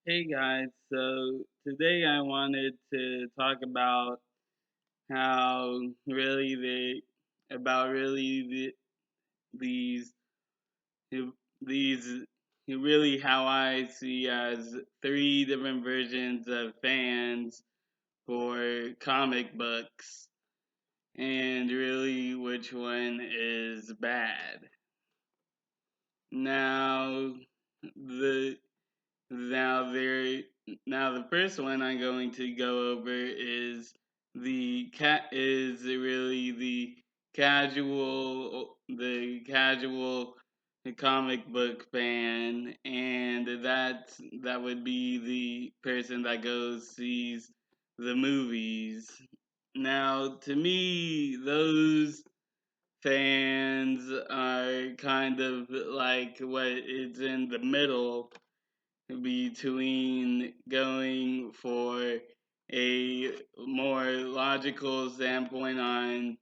Hey guys, so today I wanted to talk about how really about really these these really how I see as three different versions of fans for comic books and really which one is bad. Now the Now there now the first one I'm going to go over is the cat is really the casual comic book fan, and that would be the person that goes sees the movies. Now to me those fans are kind of like what is in the middle between going for a more logical standpoint on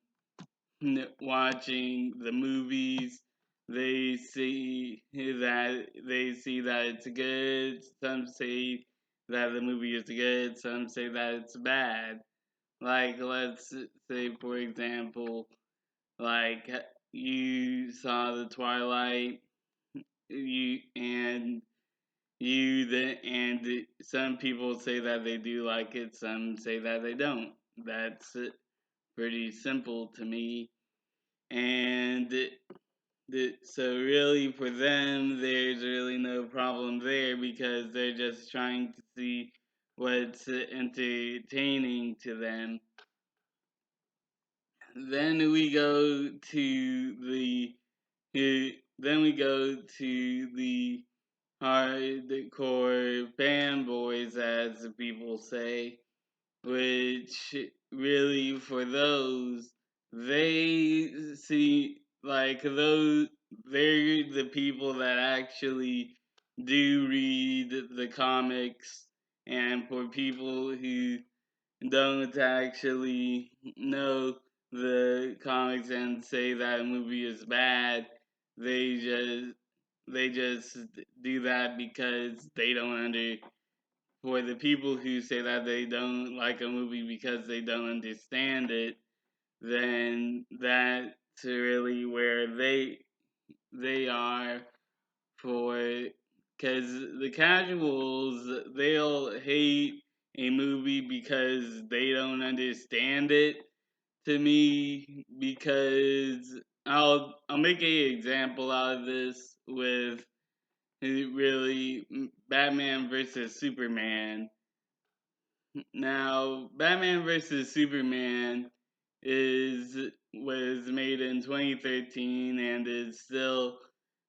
watching the movies. They see that it's good. Some say that the movie is good. Some say that it's bad. Like let's say for example, like you saw the Twilight, you and some people say that they do like it, some say that they don't. That's pretty simple to me. And so, really, for them, there's really no problem there because they're just trying to see what's entertaining to them. Then we go to the hardcore fanboys, as people say, which really for those they see like those they're the people that actually do read the comics, and for people who don't actually know the comics and say that a movie is bad, they just they just do that because they don't under for the people who say that they don't like a movie because they don't understand it, then that's really where they are for, because the casuals, they'll hate a movie because they don't understand it. To me, because I'll make a example out of this with really Batman versus Superman. Now, Batman versus Superman is was made in 2013 and is still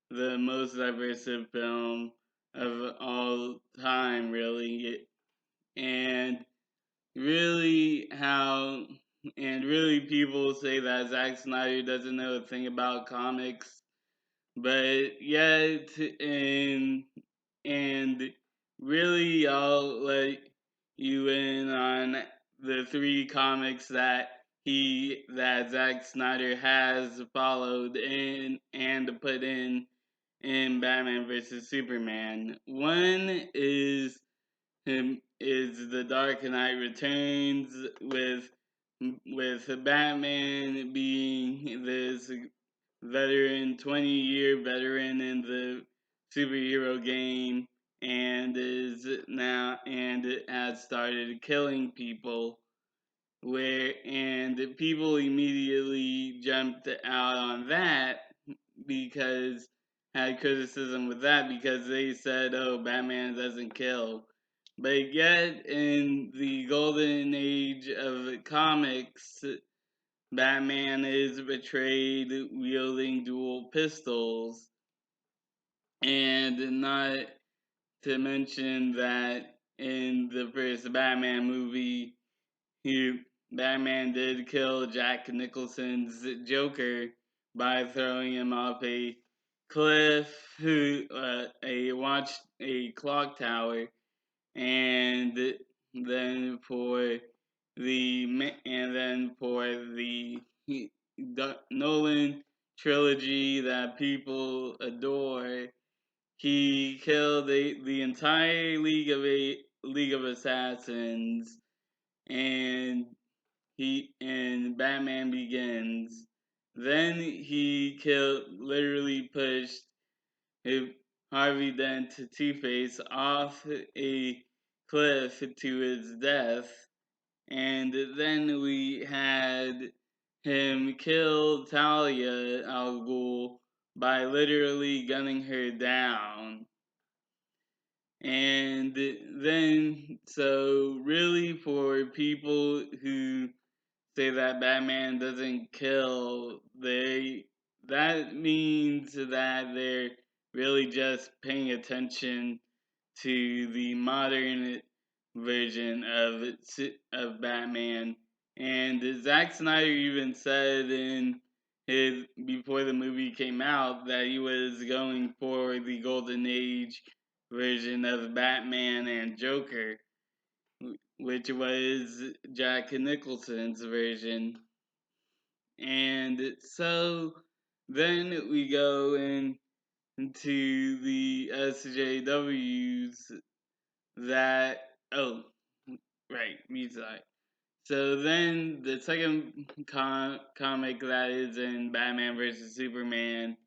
the most diverse film of all time, really. And really, how and really people say that Zack Snyder doesn't know a thing about comics, but yet, and really, I'll let you in on the three comics that Zack Snyder has followed in and put in Batman vs Superman. One is the Dark Knight Returns, with Batman being this 20-year veteran in the superhero game, and has started killing people, where and people immediately jumped out on that because had criticism with that because they said, oh, Batman doesn't kill. But yet, in the golden age of comics, Batman is portrayed wielding dual pistols, and not to mention that in the first Batman movie, he, Batman did kill Jack Nicholson's Joker by throwing him off a cliff, a clock tower, and then for the Nolan trilogy that people adore, he killed the entire League of Assassins, and Batman Begins. Then he literally pushed Harvey Dent to Two-Face off a cliff to his death, and then we had him kill Talia al Ghul by literally gunning her down. And then, so really, for people who say that Batman doesn't kill, that means that they're really just paying attention to the modern version of Batman. And Zack Snyder even said in his before the movie came out that he was going for the Golden Age version of Batman and Joker, which was Jack Nicholson's version. And so then we go into the SJWs that, oh, right, Mizai. So then the second comic that is in Batman vs Superman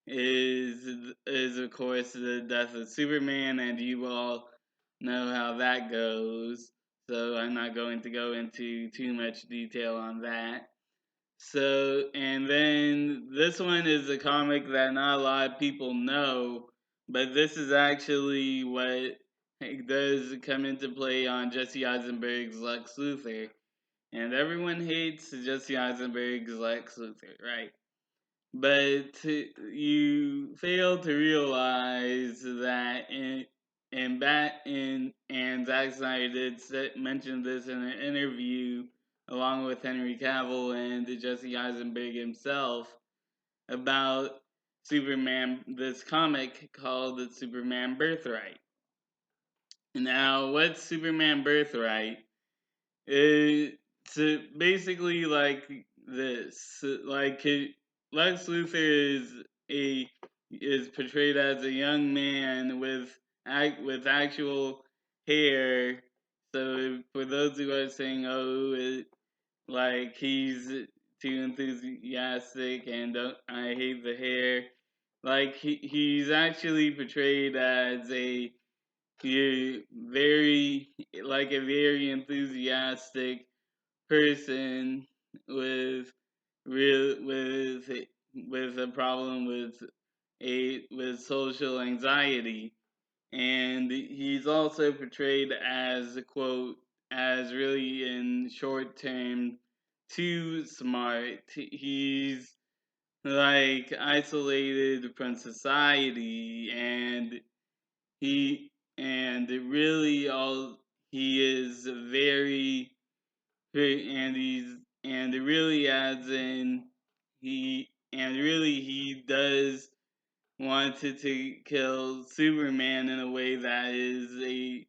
is of course the death of Superman, and you all know how that goes. So I'm not going to go into too much detail on that. So, and then this one is a comic that not a lot of people know, but this is actually what does come into play on Jesse Eisenberg's Lex Luthor. And everyone hates Jesse Eisenberg's Lex Luthor, right? But you fail to realize that and Zack Snyder did mention this in an interview along with Henry Cavill and Jesse Eisenberg himself about Superman, this comic called Superman Birthright. Now, what's Superman Birthright? It's basically like this. Like Lex Luthor is portrayed as a young man with actual hair. So for those who are saying, "Oh, like he's too enthusiastic and I hate the hair," like he's actually portrayed as very a very enthusiastic person with real with a problem with social anxiety, and he's also portrayed as quote as really in short term too smart. He's like isolated from society, and he and really all he is very and really adds in he does want to kill Superman in a way that is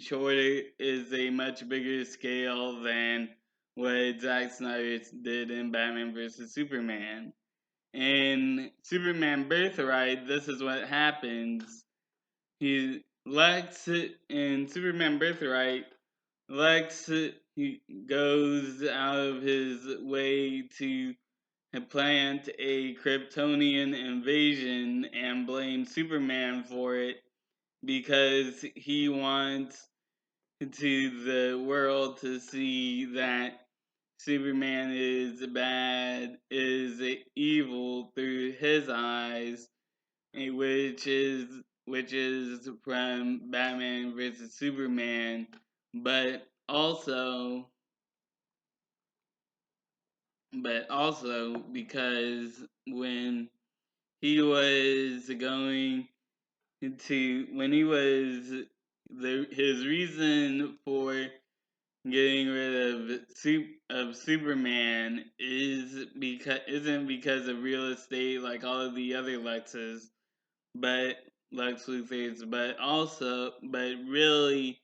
shorter is a much bigger scale than what Zack Snyder did in Batman vs Superman. In Superman Birthright, this is what happens. He Lex in Superman Birthright, Lex he goes out of his way to plant a Kryptonian invasion and blame Superman for it because he wants the world to see that Superman is bad, is evil through his eyes, which is from Batman versus Superman, but also because when he was going when he was his reason for getting rid of Superman isn't because of real estate like all of the other Lexes, but Lex Luthor's, but really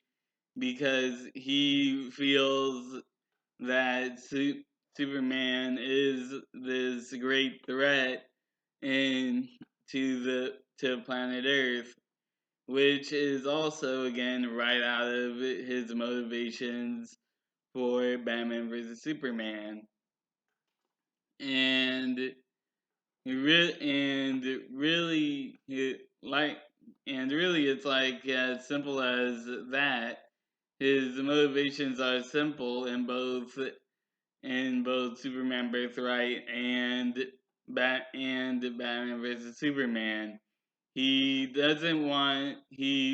because he feels that Superman is this great threat and to planet Earth, which is also again right out of his motivations for Batman vs Superman, and really like and really it's like as simple as that. His motivations are simple in both Superman Birthright and Batman vs Superman. He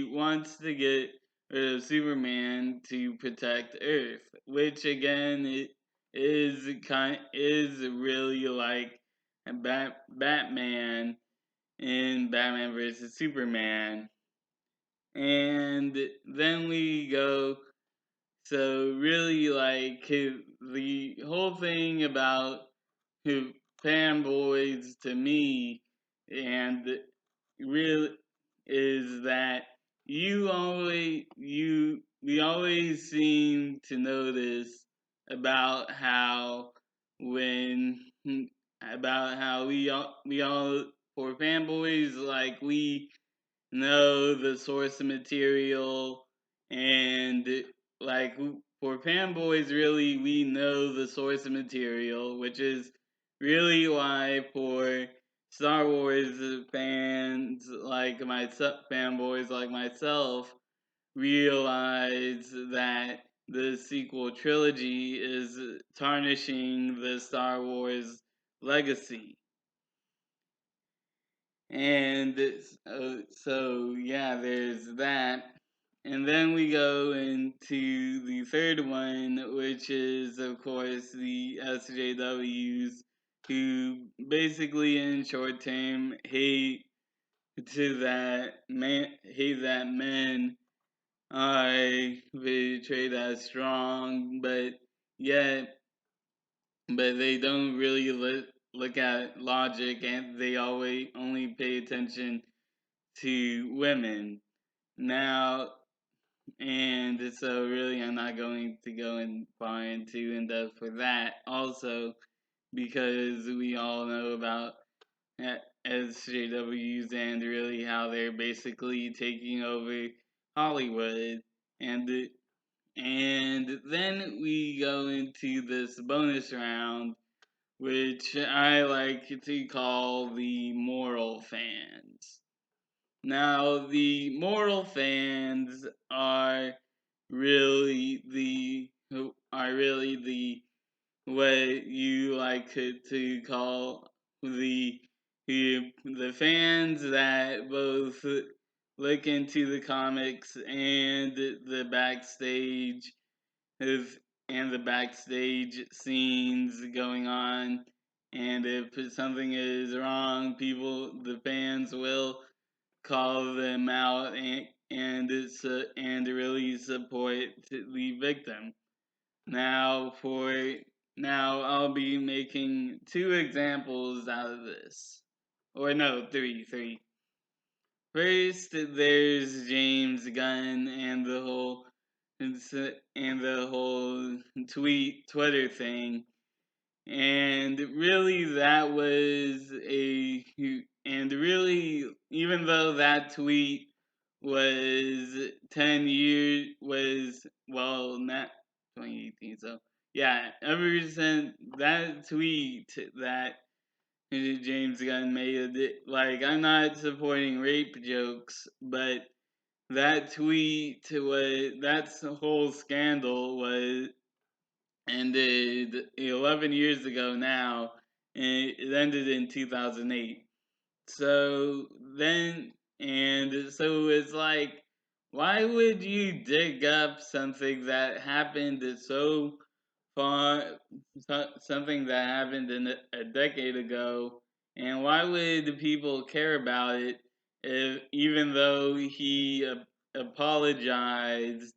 wants to get rid of Superman to protect Earth, which again is really like Batman in Batman vs Superman. And then we go, so really like the whole thing about who fanboys to me and real is that we always seem to notice about how when about how we all for fanboys like we know the source material, and like for fanboys really we know the source material, which is really why for Star Wars fanboys like myself realize that the sequel trilogy is tarnishing the Star Wars legacy. And so, yeah, there's that. And then we go into the third one, which is, of course, the SJWs, who basically, in short term, hate that men are portrayed as strong, yet, but they don't really look at logic, and they always only pay attention to women. Now, and so really I'm not going to go far into in depth for that. Also, because we all know about SJWs and really how they're basically taking over Hollywood, and and then we go into this bonus round, which I like to call the moral fans. Now, the moral fans are really the what you like to call the fans that both look into the comics and is the backstage scenes going on, and if something is wrong, the fans will call them out and really support the victim. Now I'll be making two examples out of this. Or no, three. First, there's James Gunn and the whole Twitter thing, and really even though that tweet was 10 years was well not 2018, so yeah, ever since that tweet that James Gunn made it, like I'm not supporting rape jokes, but that's the whole scandal was ended 11 years ago now, and it ended in 2008. So then, and so it's like, why would you dig up something that happened so far, something that happened in a decade ago, and why would people care about it even though he apologized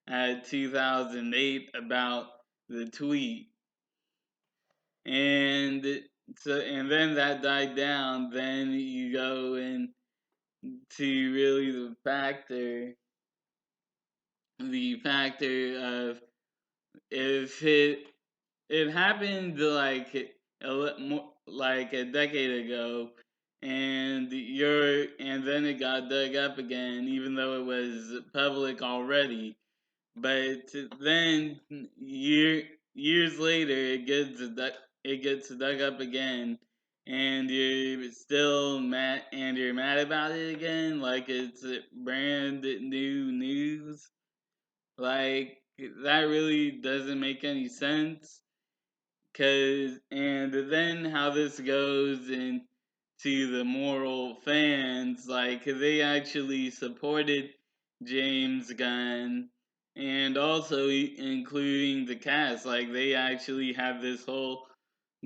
at 2008 about the tweet? And and then that died down. Then you go into really the factor of if it happened like like a decade ago, and then it got dug up again, even though it was public already. But then years later, it gets dug up again, and you're still mad, and you're mad about it again, like it's brand new news. Like that really doesn't make any sense. And then how this goes into the moral fans, like they actually supported James Gunn, and also including the cast, like they actually have this whole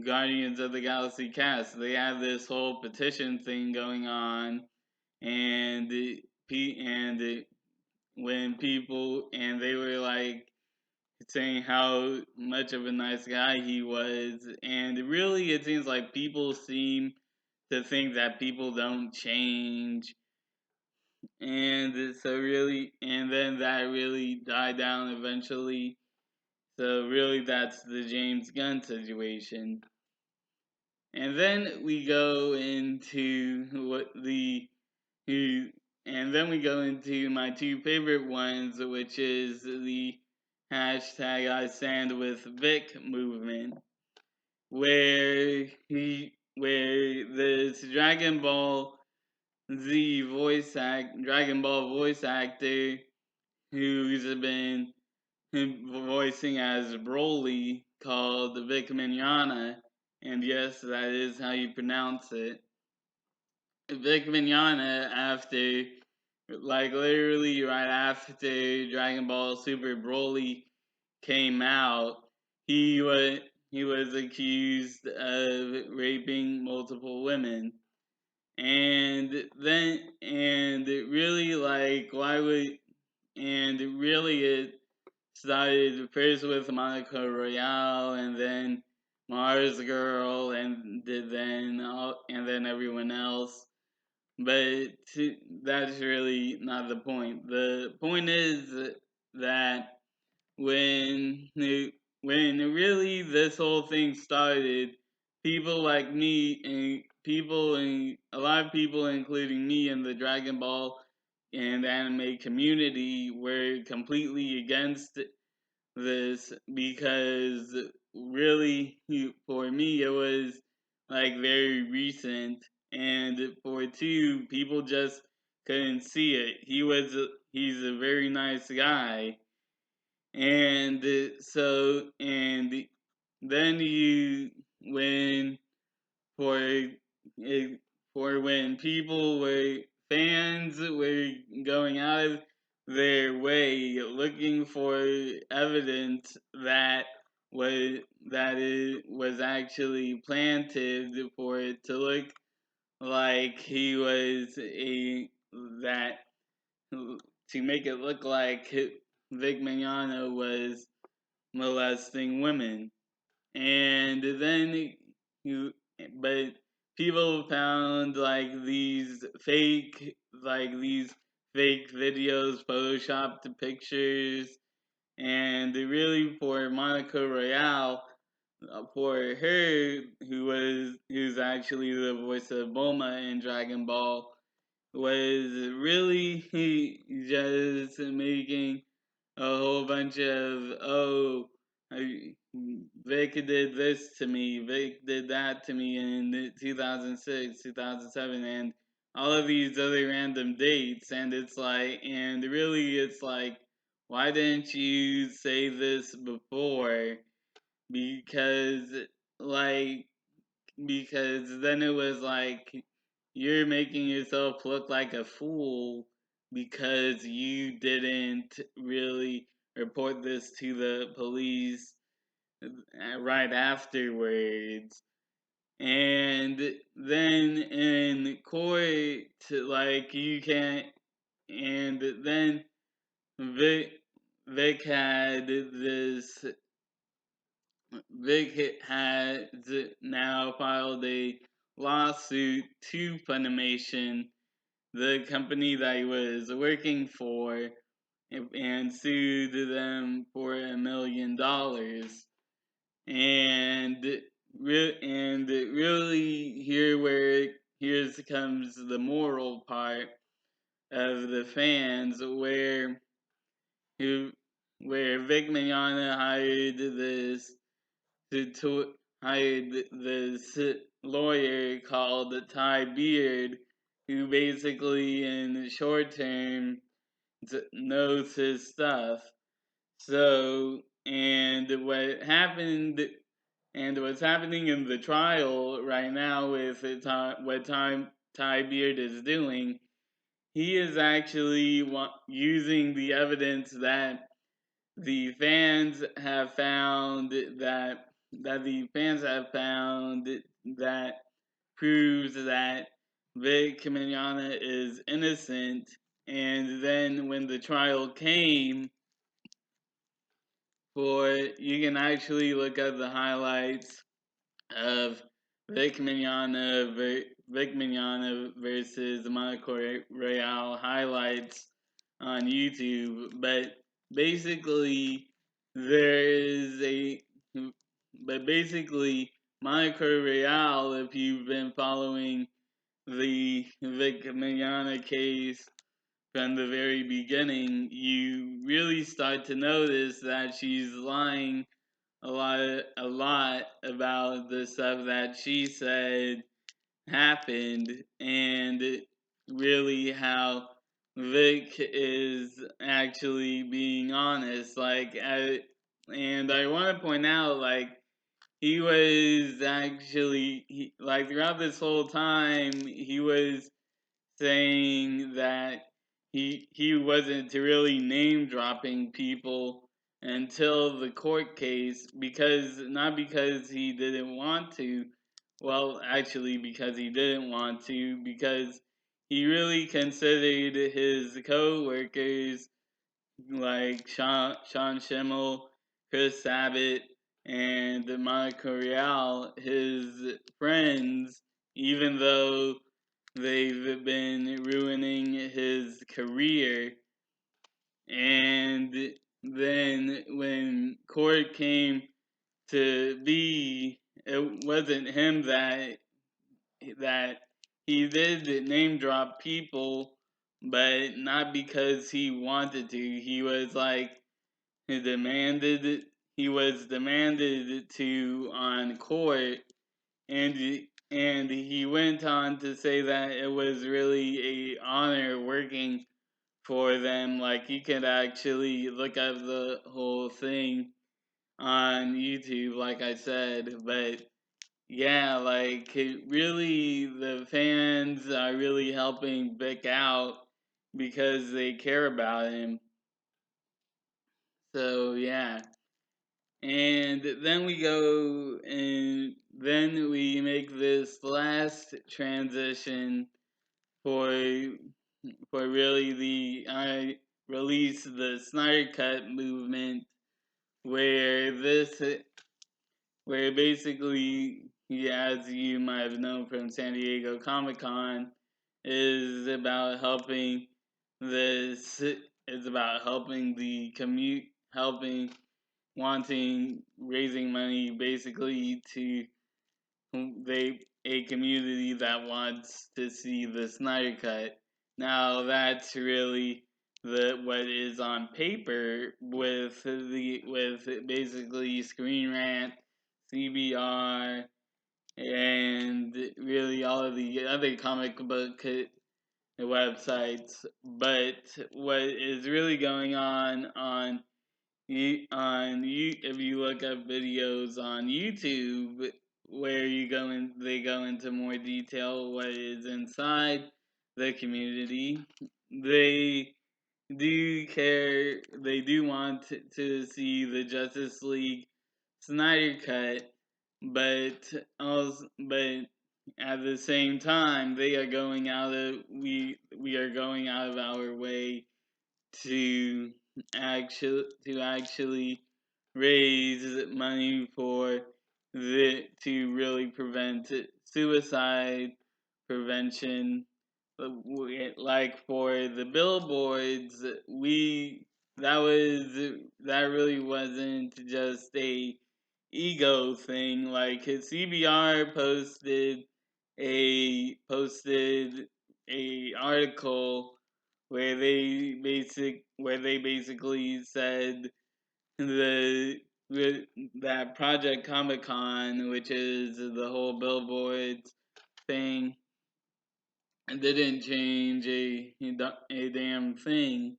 Guardians of the Galaxy cast. They have this whole petition thing going on, and when people and they were like saying how much of a nice guy he was, and really it seems like people seem to think that people don't change, and so really, and then that really died down eventually. So really, that's the James Gunn situation. And then we go into what the who, and then we go into my two favorite ones, which is the hashtag I stand with Vic movement, where this Dragon Ball voice actor who's been voicing as Broly called Vic Mignogna, and yes, that is how you pronounce it. Vic Mignogna, after, like literally right after Dragon Ball Super Broly came out, he was accused of raping multiple women, and it really like why would and really it started first with Monaco Royale, and then Mars Girl, and then everyone else. But that's really not the point. The point is that when when really this whole thing started, people like me and people and a lot of people, including me in the Dragon Ball and anime community, were completely against this because really for me it was like very recent, and for two people just couldn't see it. He's a very nice guy, and then you when for for when people were fans were going out of their way looking for evidence was that it was actually planted for it to look like he was a that to make it look like Vic Mignogna was molesting women, and then you but people found like these fake videos, photoshopped pictures, and really for Monica Royale, for her who's actually the voice of Bulma in Dragon Ball, was really just making a whole bunch of Vic did this to me, Vic did that to me in 2006, 2007, and all of these other random dates, and it's like, why didn't you say this before? Because like because then it was like you're making yourself look like a fool because you didn't really report this to the police right afterwards. And then in court, like you can't, and then Vic, Vic had this Vic has now filed a lawsuit to Funimation, the company that he was working for, and sued them for $1 million. And really, here where here comes the moral part of the fans, who where Vic Mignogna hired this lawyer called Ty Beard, who basically in short term knows his stuff. So, what's happening in the trial right now with what Ty Beard is doing, he is actually using the evidence that the fans have found that proves that Vic Mignogna is innocent. And then when the trial came, you can actually look at the highlights of Vic Mignogna versus Monaco Real highlights on YouTube. But basically, there is a but basically Monaco Real, if you've been following the Vic Mignogna case from the very beginning, you really start to notice that she's lying a lot about the stuff that she said happened, and really how Vic is actually being honest. And I want to point out, he was like throughout this whole time, he was saying that he wasn't really name dropping people until the court case, because not because he didn't want to, well actually because he didn't want to, because he really considered his co-workers like Sean Schimmel, Chris Sabat, and Monica Real his friends, even though they've been ruining his career. And then when court came to be, it wasn't him that he did name drop people, but not because he wanted to. He was demanded to on court, and he went on to say that it was really a honor working for them. Like, you could actually look up the whole thing on YouTube, like I said. But yeah, the fans are really helping Vic out because they care about him. So yeah. And then we make this last transition for really I release the Snyder Cut movement, where basically, as you might have known from San Diego Comic Con, is about helping this is about helping the commute helping wanting raising money basically to a community that wants to see the Snyder Cut. Now that's really what is on paper with basically Screen Rant, CBR, and really all of the other comic book websites. But what is really going on if you look up videos on YouTube where they go into more detail what is inside the community. They do care. They do want to see the Justice League Snyder Cut, but at the same time, we are going out of our way to actually raise money to really prevent suicide prevention. Like for the billboards, that really wasn't just a ego thing. Like, his CBR posted posted a article where they basically said the that Project Comic Con, which is the whole billboards thing, didn't change a damn thing,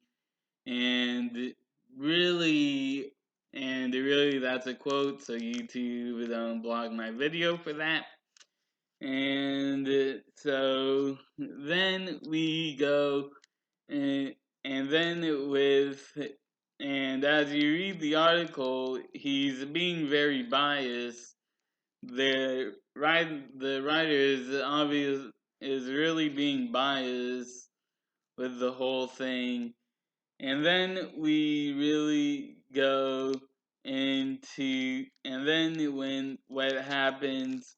and really that's a quote, so YouTube don't block my video for that. And so then we go, and then and as you read the article, he's being very biased. The writer is really being biased with the whole thing. And then we really go into, and then when what happens,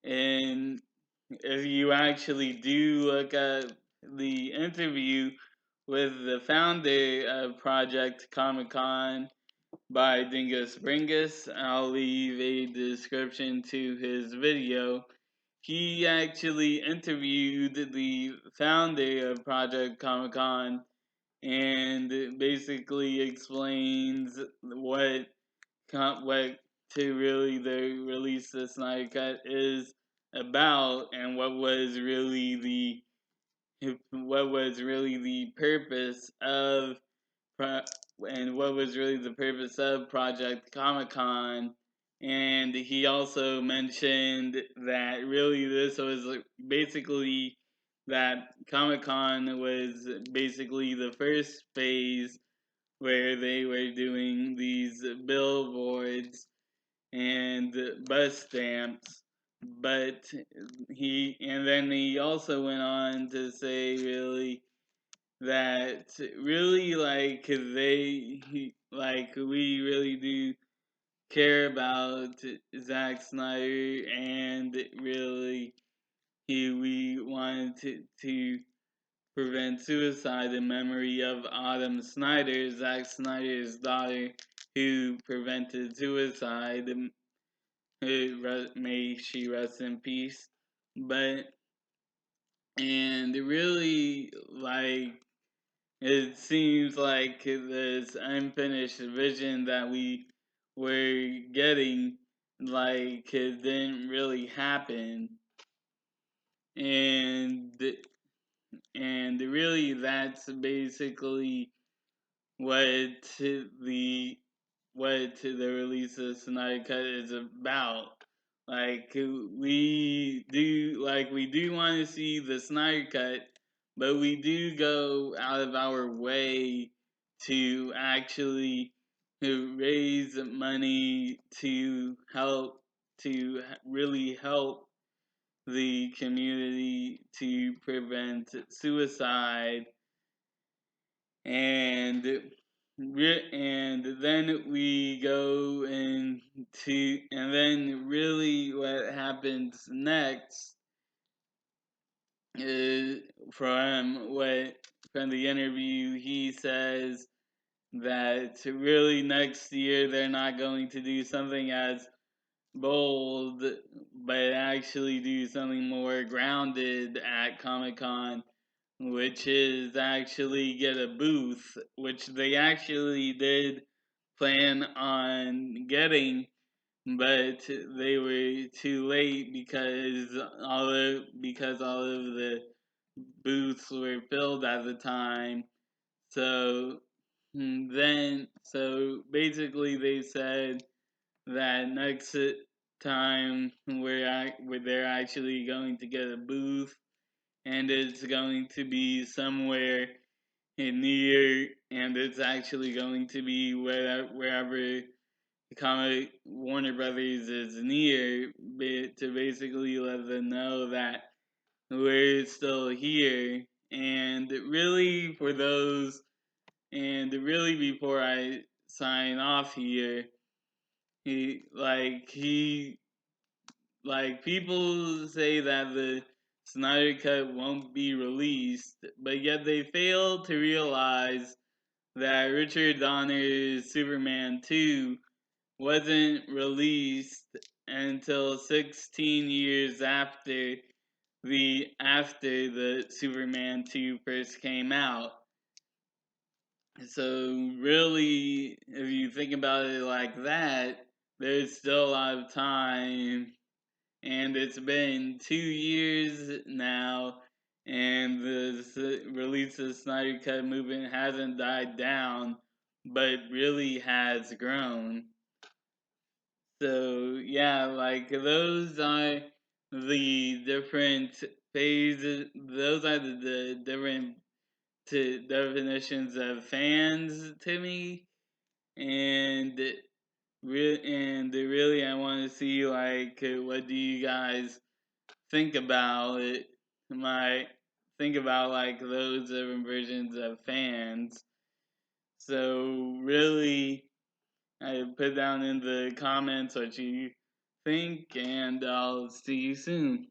and if you actually do look at the interview with the founder of Project Comic Con by Dingus Bringus, I'll leave a description to his video. He actually interviewed the founder of Project Comic Con and basically explains what to really the release the Snyder Cut is about, and what was really the purpose of what was really the purpose of Project Comic Con. And he also mentioned that really this was basically that Comic Con was basically the first phase where they were doing these billboards and bus stamps. But he also went on to say really that really we really do care about Zack Snyder, and really we wanted to prevent suicide in memory of Autumn Snyder, Zack Snyder's daughter, who prevented suicide. May she rest in peace. But and really it seems like this unfinished vision that we were getting it didn't really happen, and really that's basically what the the release of Snyder Cut is about. We do want to see the Snyder Cut, but we do go out of our way to actually raise money to really help the community to prevent suicide. And then we go into, and then really what happens next is from the interview he says that really next year they're not going to do something as bold, but actually do something more grounded at Comic-Con, which is actually get a booth, which they actually did plan on getting, but they were too late because all of the booths were filled at the time. So so basically they said that next time where they're actually going to get a booth, and it's going to be somewhere near, and it's actually going to be wherever comic Warner Brothers is near, to basically let them know that we're still here. And really for those, and really before I sign off here, he people say that the Snyder Cut won't be released, but yet they fail to realize that Richard Donner's Superman 2 wasn't released until 16 years after the after the Superman 2 first came out. So really, if you think about it like that, there's still a lot of time, and it's been 2 years now, and the release of the Snyder Cut movement hasn't died down, but really has grown. So yeah, like those are the different phases. Those are the different definitions of fans to me, and really, I want to see like what do you guys think about it? My think about like those different versions of fans. So really, I put down in the comments what you think, and I'll see you soon.